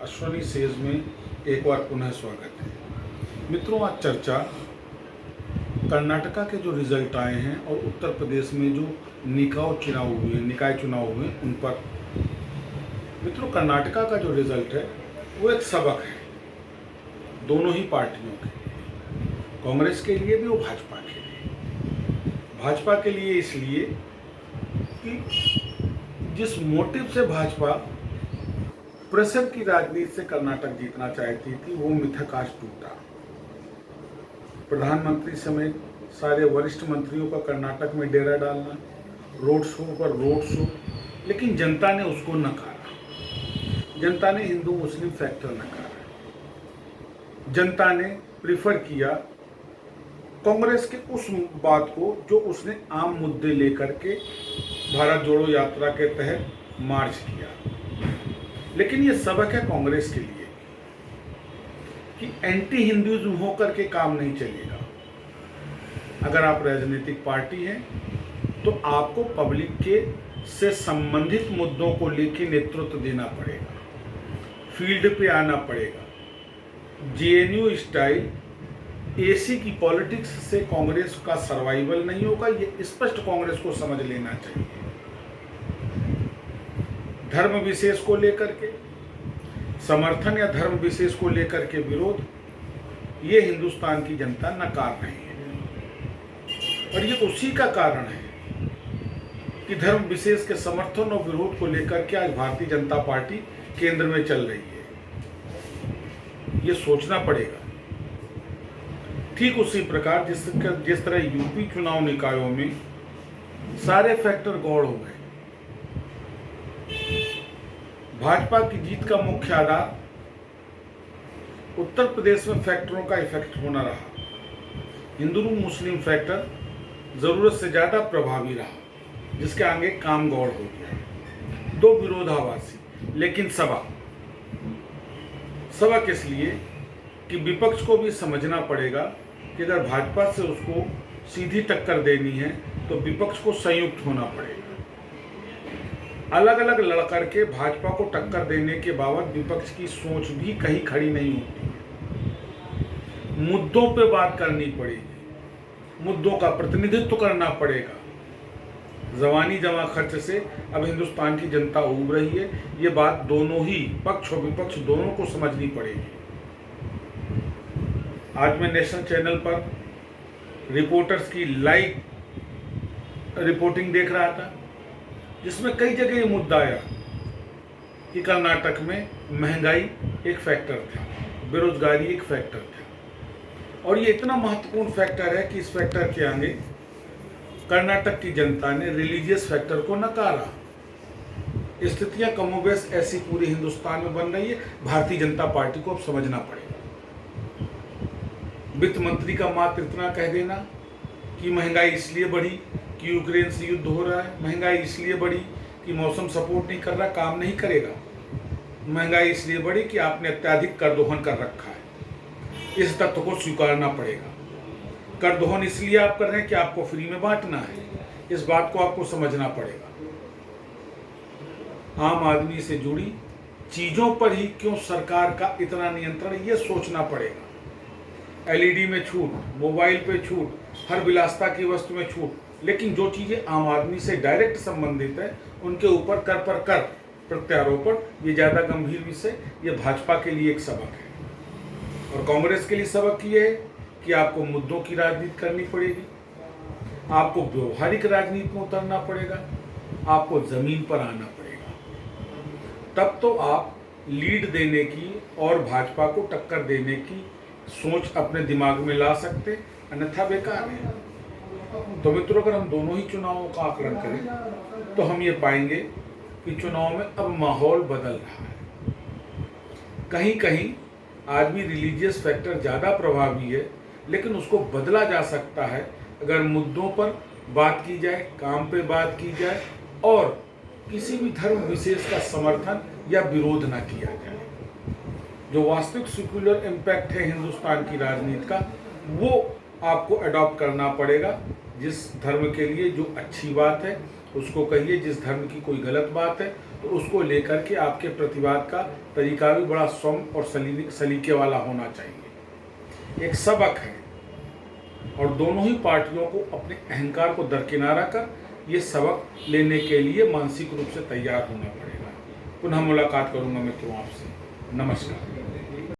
Ashwani says में एक बार पुनः स्वागत है। मित्रों, आज चर्चा कर्नाटका के जो रिजल्ट आए हैं और उत्तर प्रदेश में जो निकाय चुनाव हुए उन पर। मित्रों, कर्नाटका का जो रिजल्ट है वो एक सबक है दोनों ही पार्टियों के, कांग्रेस के लिए भी और भाजपा के लिए। भाजपा के लिए इसलिए कि जिस मोटिव से भाजपा प्रेशर की राजनीति से कर्नाटक जीतना चाहती थी वो मिथक आज टूटा। प्रधानमंत्री समेत सारे वरिष्ठ मंत्रियों का कर्नाटक में डेरा डालना, रोड शो पर रोड शो, लेकिन जनता ने उसको नकारा। जनता ने हिंदू मुस्लिम फैक्टर नकारा। जनता ने प्रिफर किया कांग्रेस के उस बात को जो उसने आम मुद्दे लेकर के भारत जोड़ो यात्रा के तहत मार्च किया। लेकिन ये सबक है कांग्रेस के लिए कि एंटी हिंदुइज्म होकर के काम नहीं चलेगा। अगर आप राजनीतिक पार्टी हैं तो आपको पब्लिक के से संबंधित मुद्दों को लेकर नेतृत्व देना पड़ेगा, फील्ड पे आना पड़ेगा। जेएनयू स्टाइल एसी की पॉलिटिक्स से कांग्रेस का सर्वाइवल नहीं होगा, ये स्पष्ट कांग्रेस को समझ लेना चाहिए। धर्म विशेष को लेकर के समर्थन या धर्म विशेष को लेकर के विरोध, ये हिंदुस्तान की जनता नकार रही है। और ये उसी का कारण है कि धर्म विशेष के समर्थन और विरोध को लेकर के आज भारतीय जनता पार्टी केंद्र में चल रही है। ये सोचना पड़ेगा। ठीक उसी प्रकार जिस तरह यूपी चुनाव निकायों में सारे फैक्टर गौड़ हो गए। भाजपा की जीत का मुख्य आधार उत्तर प्रदेश में फैक्टरों का इफेक्ट होना रहा। हिंदू मुस्लिम फैक्टर जरूरत से ज्यादा प्रभावी रहा, जिसके आगे काम गौड़ हो गया। दो विरोधाभासी लेकिन सबक इसलिए कि विपक्ष को भी समझना पड़ेगा कि अगर भाजपा से उसको सीधी टक्कर देनी है तो विपक्ष को संयुक्त होना पड़ेगा। अलग अलग लड़ करके भाजपा को टक्कर देने के बावजूद विपक्ष की सोच भी कहीं खड़ी नहीं होती है। मुद्दों पे बात करनी पड़ेगी, मुद्दों का प्रतिनिधित्व करना पड़ेगा। जवानी जमा खर्च से अब हिंदुस्तान की जनता उब रही है। ये बात दोनों ही पक्ष और विपक्ष दोनों को समझनी पड़ेगी। आज मैं नेशनल चैनल पर रिपोर्टर्स की लाइव रिपोर्टिंग देख रहा था, जिसमें कई जगह ये मुद्दा आया कि कर्नाटक में महंगाई एक फैक्टर था, बेरोजगारी एक फैक्टर था। और ये इतना महत्वपूर्ण फैक्टर है कि इस फैक्टर के आगे कर्नाटक की जनता ने रिलीजियस फैक्टर को नकारा। स्थितियां कमोबेश ऐसी पूरे हिंदुस्तान में बन रही है। भारतीय जनता पार्टी को अब समझना पड़ेगा। वित्त मंत्री का मात्र इतना कह देना कि महंगाई इसलिए बढ़ी कि यूक्रेन से युद्ध हो रहा है, महंगाई इसलिए बढ़ी कि मौसम सपोर्ट नहीं कर रहा, काम नहीं करेगा, महंगाई इसलिए बढ़ी कि आपने अत्यधिक कर दोहन कर रखा है। इस तथ्य को स्वीकारना पड़ेगा। कर दोहन इसलिए आप कर रहे हैं कि आपको फ्री में बांटना है। इस बात को आपको समझना पड़ेगा। आम आदमी से जुड़ी चीजों पर ही क्यों सरकार का इतना नियंत्रण, यह सोचना पड़ेगा। एलईडी में छूट, मोबाइल पे छूट, हर विलासिता की वस्तु में छूट, लेकिन जो चीजें आम आदमी से डायरेक्ट संबंधित है उनके ऊपर कर पर कर प्रत्यारोपण, ये ज्यादा गंभीर विषय। ये भाजपा के लिए एक सबक है और कांग्रेस के लिए सबक ये है कि आपको मुद्दों की राजनीति करनी पड़ेगी, आपको व्यवहारिक राजनीति में उतरना पड़ेगा, आपको जमीन पर आना पड़ेगा। तब तो आप लीड देने की और भाजपा को टक्कर देने की सोच अपने दिमाग में ला सकते, अन्यथा बेकार है। तो मित्रों, अगर हम दोनों ही चुनावों का आकलन करें तो हम ये पाएंगे कि चुनाव में अब माहौल बदल रहा है। कहीं कहीं आज भी रिलीजियस फैक्टर ज़्यादा प्रभावी है, लेकिन उसको बदला जा सकता है अगर मुद्दों पर बात की जाए, काम पे बात की जाए और किसी भी धर्म विशेष का समर्थन या विरोध ना किया जाए। जो वास्तविक सेक्युलर इम्पैक्ट है हिंदुस्तान की राजनीति का, वो आपको अडॉप्ट करना पड़ेगा। जिस धर्म के लिए जो अच्छी बात है उसको कहिए, जिस धर्म की कोई गलत बात है तो उसको लेकर के आपके प्रतिवाद का तरीका भी बड़ा सौम्य और सलीके वाला होना चाहिए। एक सबक है और दोनों ही पार्टियों को अपने अहंकार को दरकिनारा कर ये सबक लेने के लिए मानसिक रूप से तैयार होना पड़ेगा। पुनः मुलाकात करूंगा मित्रों आपसे। नमस्कार।